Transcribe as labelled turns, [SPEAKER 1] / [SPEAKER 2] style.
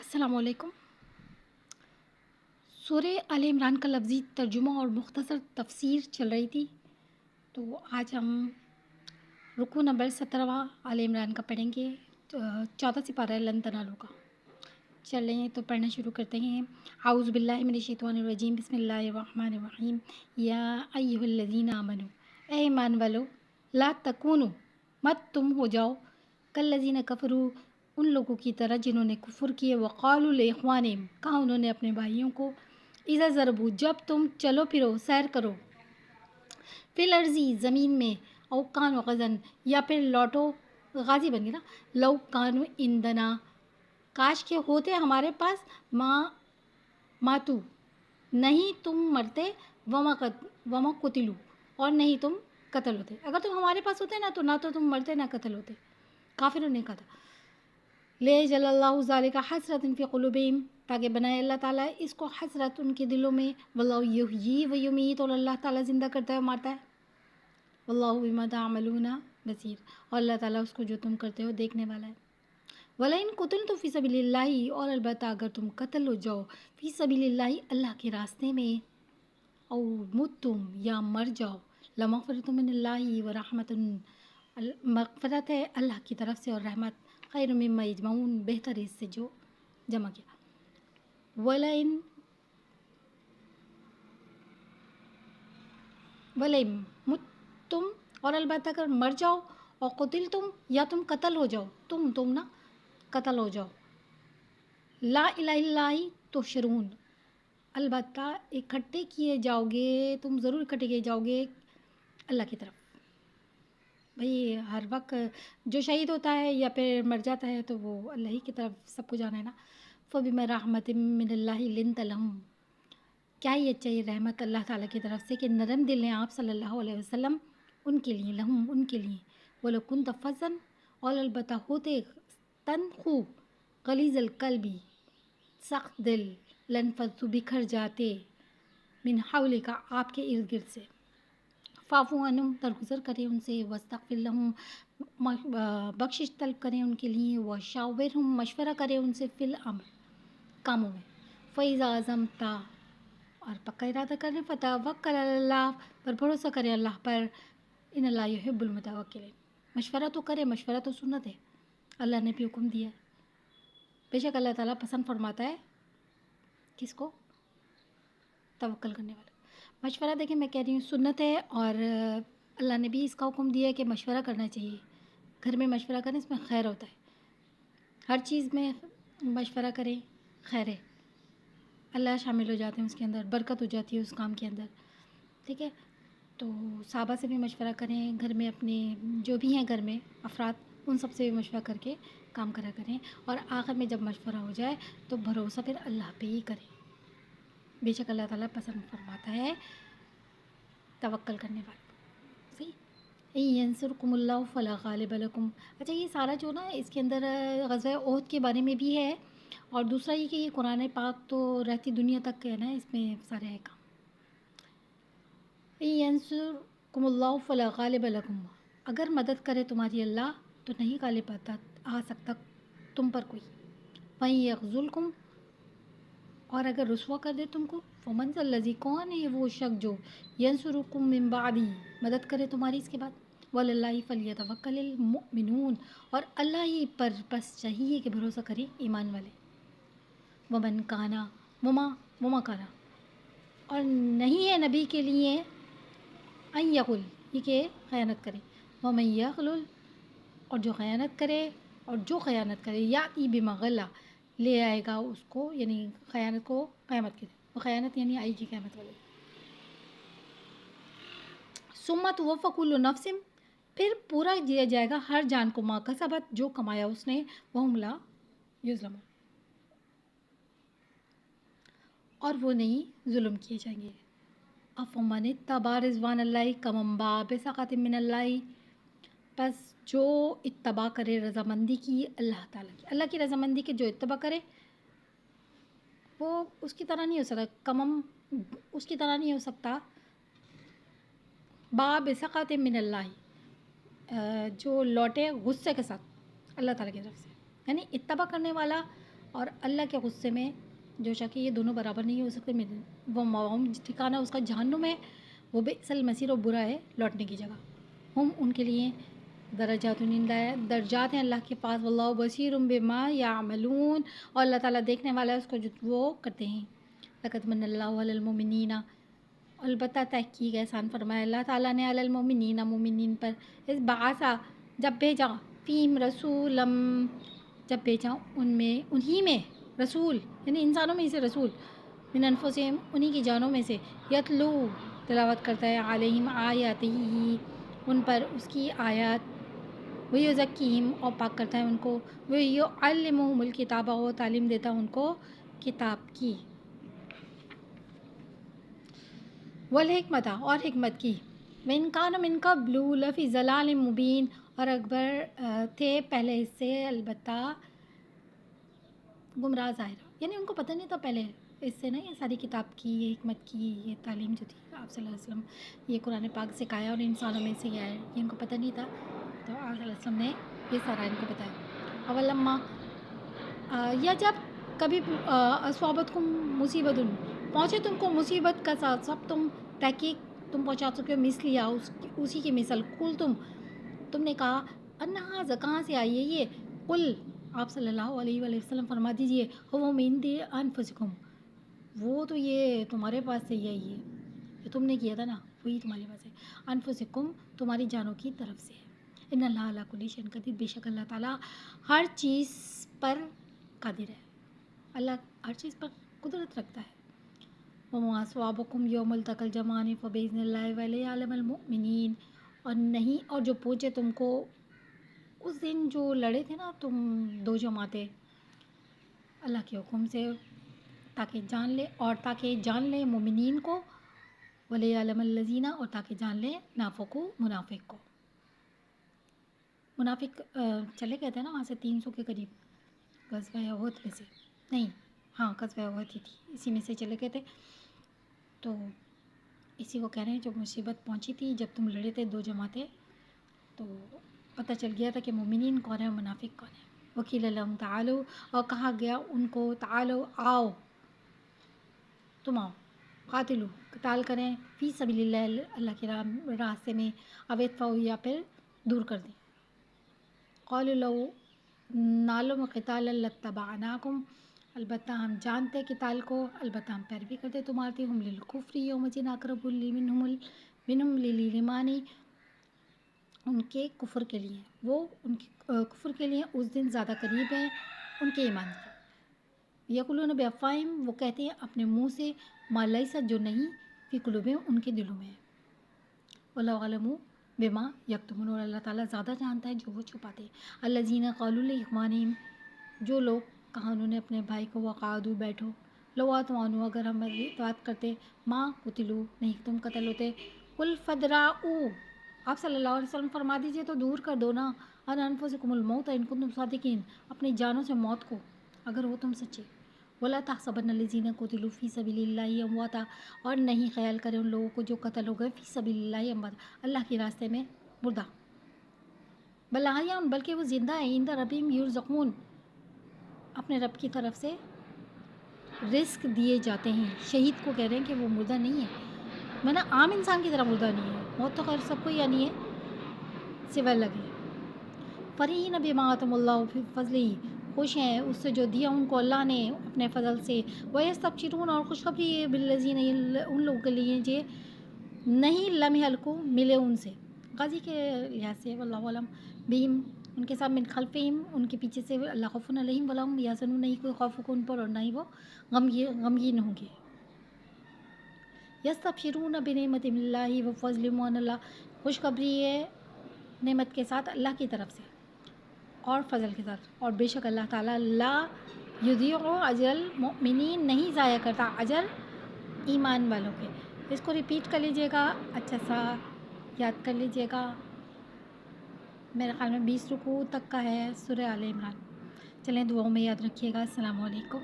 [SPEAKER 1] السلام علیکم۔ سورہ آل عمران کا لفظی ترجمہ اور مختصر تفسیر چل رہی تھی، تو آج ہم رکوع نمبر 17 آل عمران کا پڑھیں گے، 14 سپارہ لن تنالوا کا۔ چلیں تو پڑھنا شروع کرتے ہیں۔ اعوذ باللہ من الشیطان الرجیم، بسم اللہ الرحمن الرحیم۔ یا ایھا الذین آمنوا، اے ایمان والو، لا تکونوا، مت تم ہو جاؤ، کالذین کفروا، ان لوگوں کی طرح جنہوں نے کفر کیے، وقالوا لاخوانہم، کہا انہوں نے اپنے بھائیوں کو، اذا ضربوا، جب تم چلو پھرو سیر کرو، فی الارض، زمین میں، او کانوا غزن، یا پھر لوٹو، غازی بن گیا نا، لو کانوا عندنا، کاش کے ہوتے ہمارے پاس، ماتو، نہیں تم مرتے، وما قتلوا، اور نہیں تم قتل ہوتے۔ اگر تم ہمارے پاس ہوتے نا تو تم مرتے نہ قتل ہوتے۔ کافروں نے کہا تھا لیجعل اللہ ذالک حسرۃ فی قلوبہم، تاکہ بنائے اللہ تعالیٰ اس کو حسرت ان کے دلوں میں، واللہ یحیی و یمیت، اور اللہ تعالیٰ زندہ کرتا ہے اور مارتا ہے، واللہ بما تعملون بصیر، اور اللہ تعالیٰ اس کو جو تم کرتے ہو دیکھنے والا ہے۔ وَلَئِن قُتِلْتُمْ فِي سَبِيلِ اللَّهِ، اور البتہ اگر تم قتل ہو جاؤ، فی سبیل اللہ، اللہ کے راستے میں، او متم، یا مر جاؤ، لمغفرۃ من اللہ ورحمۃ، مغفرت ہے اللہ کی طرف سے اور رحمت، خیر مما یجمعون، بہتر اس سے جو جمع کیا۔ وَلَئِن متم، اور البتہ اگر مر جاؤ، اور قتل تم، یا تم قتل ہو جاؤ، تم نا قتل ہو جاؤ، لا الہ الا اللہ تحشرون، البتہ اکٹھے کیے جاؤ گے، تم ضرور اکٹھے کیے جاؤ گے اللہ کی طرف۔ بھئی ہر وقت جو شہید ہوتا ہے یا پھر مر جاتا ہے تو وہ اللہ ہی کی طرف سب کو جانا ہے نا۔ فَبِمَا رَحْمَةٍ مِّنَ اللَّهِ لِنْتَ لَهُمْ، کیا یہ چاہیے رحمت اللہ تعالیٰ کی طرف سے کہ نرم دل ہیں آپ صلی اللہ علیہ وسلم ان کے لیے، لہم ان کے لیے، وَلَوْ كُنْتَ فَظًّا، اور البتہ ہوتے تنخو، غلیظ القلب، سخت دل، لانفضوا، بکھر جاتے، من حولک، آپ کے ارد گرد سے، فاعف عنہم، درگزر کریں ان سے، واستغفر لہم، بخشش طلب کریں ان کے لیے، وشاورہم، مشورہ کریں ان سے، فی الامر، کاموں میں، فَإِذَا عَزَمْتَ، اور پکا ارادہ کریں، فَتَوَکَّلْ عَلَى اللَّهِ، پر بھروسہ کریں اللہ پر، ان اللہ یحب المتوکلین، مشورہ تو کرے، مشورہ تو سنت ہے، اللہ نے بھی حکم دیا ہے، بے شک اللہ تعالیٰ پسند فرماتا ہے کس کو؟ توکل کرنے والا۔ مشورہ دیکھیں میں کہہ رہی ہوں سنت ہے، اور اللہ نے بھی اس کا حکم دیا ہے کہ مشورہ کرنا چاہیے، گھر میں مشورہ کریں، اس میں خیر ہوتا ہے، ہر چیز میں مشورہ کریں، خیر ہے، اللہ شامل ہو جاتے ہیں اس کے اندر، برکت ہو جاتی ہے اس کام کے اندر، ٹھیک ہے۔ تو صحابہ سے بھی مشورہ کریں، گھر میں اپنے جو بھی ہیں گھر میں افراد، ان سب سے بھی مشورہ کر کے کام کرا کریں، اور آخر میں جب مشورہ ہو جائے تو بھروسہ پھر اللہ پہ ہی کریں، بے شک اللہ تعالیٰ پسند فرماتا ہے توکل کرنے والے کو، صحیح۔ ینصرکم اللہ فلا غالب لکم، اچھا یہ سارا جو نا اس کے اندر غزوہ احد کے بارے میں بھی ہے، اور دوسرا یہ کہ یہ قرآن پاک تو رہتی دنیا تک ہے نا، اس میں سارے ہے کام۔ ینصرکم اللہ فلا غالب لکم، اگر مدد کرے تمہاری اللہ تو نہیں غالب آ سکتا تم پر کوئی، وَإِن یخذلکم، اور اگر رسوا کر دے تم کو، فمن ذا الذی، کون ہے وہ شخص جو، ینصرکم من بعدی، مدد کرے تمہاری اس کے بعد، وعلی اللہ فلیتوکل المؤمنون، اور اللہ ہی پر بس چاہیے کہ بھروسہ کرے ایمان والے، ومن کانا، وما کانا، اور نہیں ہے نبی کے لیے، ان یغل، یہ کہ خیانت کرے، ومن یغلل، اور جو خیانت کرے، یاتی بما غلا، لے آئے گا اس کو، یعنی خیانت کو قیامت کے دن، وہ خیانت یعنی آئی گی قیامت والے، ثم توفی کل نفس، پھر پورا دیا جائے گا ہر جان کو، ما کسبت، جو کمایا اس نے، وہم لا یظلمون، اور وہ نہیں ظلم کیے جائیں گے۔ افمن اتبع رضوان اللہ کمن باء بسخط من اللہ، پس جو اتباع کرے رضامندی کی اللہ تعالیٰ کی، اللہ کی رضامندی کے جو اتباع کرے وہ اس کی طرح نہیں ہو سکتا، اس کی طرح نہیں ہو سکتا، باء بسخط من اللہ، جو لوٹے غصے کے ساتھ اللہ تعالیٰ کی طرف سے، یعنی اتباع کرنے والا اور اللہ کے غصے میں جو شک یہ دونوں برابر نہیں ہو سکتے. وہ مواؤں ٹھکانہ اس کا جہنم ہے، وہ بئس المصیر اور برا ہے لوٹنے کی جگہ. ہم ان کے لیے درجات ہیں اللہ کے پاس. واللہ بصیر بما یعملون، اور اللہ تعالیٰ دیکھنے والا ہے اس کو جو وہ کرتے ہیں. لقد من اللہ علی المؤمنین، البتہ تحقیق احسان فرمایا اللہ تعالیٰ نے علی المؤمنین مومنین پر، اس بعثا جب بھیجا، فیم رسولم جب بھیجا انہی میں رسول، یعنی انسانوں میں سے رسول، من انفسہم انہی کی جانوں میں سے، یتلو تلاوت کرتا ہے، علیہم آیاتہ ان پر اس کی آیات، ویزکیہم اور پاک کرتا ہے ان کو، ویعلمہم الکتاب اور تعلیم دیتا ہے ان کو کتاب کی، والحکمت اور حکمت کی. وَإِن كَانَ مِن قَبْلُ لَفِي ضَلَالٍ مُبِينٍ، اور اکبر تھے پہلے اس سے البتہ گمراہ ظاہر، یعنی ان کو پتہ نہیں تھا پہلے اس سے نا، یہ ساری کتاب کی، یہ حکمت کی، یہ تعلیم جو تھی آپ صلی اللہ علیہ وسلم، یہ قرآن پاک سکھایا اور انسانوں میں سے یہ ہے، یہ ان کو پتہ نہیں تھا، تو آپ صلی اللہ علیہ وسلم نے یہ سارا ان کو بتایا. اولما یا جب کبھی اصابت کو مصیبت پہنچے تم کو مصیبت کا ساتھ، سب تم تحقیق تم پہنچا چکے ہو، مثلیہ اسی کی مثل، قل تم نے کہا انہا کہاں سے آئی ہے یہ، قل آپ صلی اللہ علیہ وآلہ وسلم فرما دیجئے، وہ من عند انفسکم، وہ تو یہ تمہارے پاس سے ہی آئی ہے، یہ تم نے کیا تھا نا، وہی تمہارے پاس ہے، انفسکم تمہاری جانوں کی طرف سے ہے. ان اللہ علی کل شیء قدیر، بے شک اللہ تعالیٰ ہر چیز پر قادر ہے، اللہ ہر چیز پر قدرت رکھتا ہے. وما اصابکم یوم التقى الجمعان فبإذن اللہ وليعلم المؤمنین، اور نہیں، اور جو پوچھے تم کو اس دن جو لڑے تھے نا تم دو جماعتیں اللہ کے حکم سے، تاکہ جان لے مومنین کو، ولیعلم الذین، اور تاکہ جان لے نافقو منافق کو. منافق چلے گئے تھے نا وہاں سے 300 کے قریب غزوہ احد میں سے، نہیں ہاں غزوہ احد ہی تھی، اسی میں سے چلے گئے تھے. تو اسی کو کہہ رہے ہیں جو مصیبت پہنچی تھی جب تم لڑے تھے دو جماعتیں، تو پتہ چل گیا تھا کہ مومنین کون ہے اور منافق کون ہے. وقیل لہم تعالوا، اور کہا گیا ان کو تعالوا آؤ، تم آؤ، قاتلو قتال کریں، فی سبیل اللہ اللہ کے راستے میں، او ادفعوا یا پھر دور کر دیں. قالوا لو نعلم قتالا لاتبعناکم، البتہ ہم جانتے قتال کو، البتہ ہم پیروی کرتے تمہاری. ہم للکفر یومئذ اقرب منہم للایمان، ان کے کفر کے لیے، وہ ان کے کفر کے لیے اس دن زیادہ قریب ہیں ان کے ایمان سے. یقولون بافواہہم، وہ کہتے ہیں اپنے منہ سے، ما لیس جو نہیں، فی قلوبہم ان کے دلوں میں. واللہ اعلم بما یکتمون، اور اللہ تعالیٰ زیادہ جانتا ہے جو وہ چھپاتے ہیں. الذین قالوا لاخوانہم، جو لوگ کہا انہوں نے اپنے بھائی کو، وقعدوا بیٹھو، لو اطاعونا اگر ہم اطاعت کرتے، ما قتلوا نہیں تم قتل ہوتے. قل فادرؤوا، آپ صلی اللہ علیہ وسلم فرما دیجئے تو دور کر دو نا، ان انفسکم الموت ان کنتم صادقین، اپنی جانوں سے موت کو اگر وہ تم سچے. ولا تحسبن الذین قتلوا فی سبیل اللہ امواتا، اور نہیں خیال کریں ان لوگوں کو جو قتل ہو گئے فی سبیل اللہ امواتا، اللہ کے راستے میں مردہ. بل احیاء، بلکہ وہ زندہ ہیں، عند ربہم یرزقون، اپنے رب کی طرف سے رزق دیے جاتے ہیں. شہید کو کہہ رہے ہیں کہ وہ مردہ نہیں ہے، میں نا عام انسان کی طرح مردہ نہیں ہے، موت تو خیر سب کو ہی آنی ہے سوائے لگے. فرحین بما آتاہم اللہ فی فضلہ، خوش ہیں اس سے جو دیا ان کو اللہ نے اپنے فضل سے. ویستبشرون، اور خوشخبری ہے بالذین، ان لوگوں کے لیے جو نہیں لم یلقوا ملے ان سے، غازی کے لحاظ سے. واللہ اعلم بہم، ان کے ساتھ، من خلفہم ان کے پیچھے سے، اللہ خوف علیہم ولا هم یحزنون، نہیں کوئی خوف ہوگا ان پر اور نہ ہی وہ غمگین ہوں گے. یستبشرون بنعمت من اللہ وفضل، اللہ خوشخبری ہے نعمت کے ساتھ اللہ کی طرف سے اور فضل کے ساتھ. اور بے شک اللہ تعالیٰ لا یضیع اجر المؤمنین، نہیں ضائع کرتا اجر ایمان والوں کے. اس کو ریپیٹ کر لیجئے گا، اچھا سا یاد کر لیجئے گا. میرے خیال میں 20 رکوع تک کا ہے سورہ آل عمران. چلیں دعاؤں میں یاد رکھیے گا. السلام علیکم.